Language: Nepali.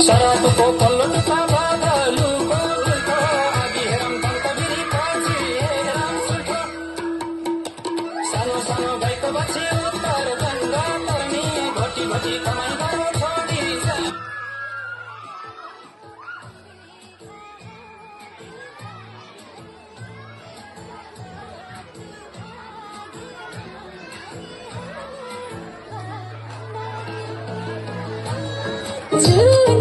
शराबको पल्लो बादलुको उल्टो आगी हेरौँ कन्तगिरी पछि हेरौँ सुल्ठो सानो सानो गाईको बच्ची उत्तर गङ्गा तर्नी घोटी घोटी कमाइ गरो छोडी झुट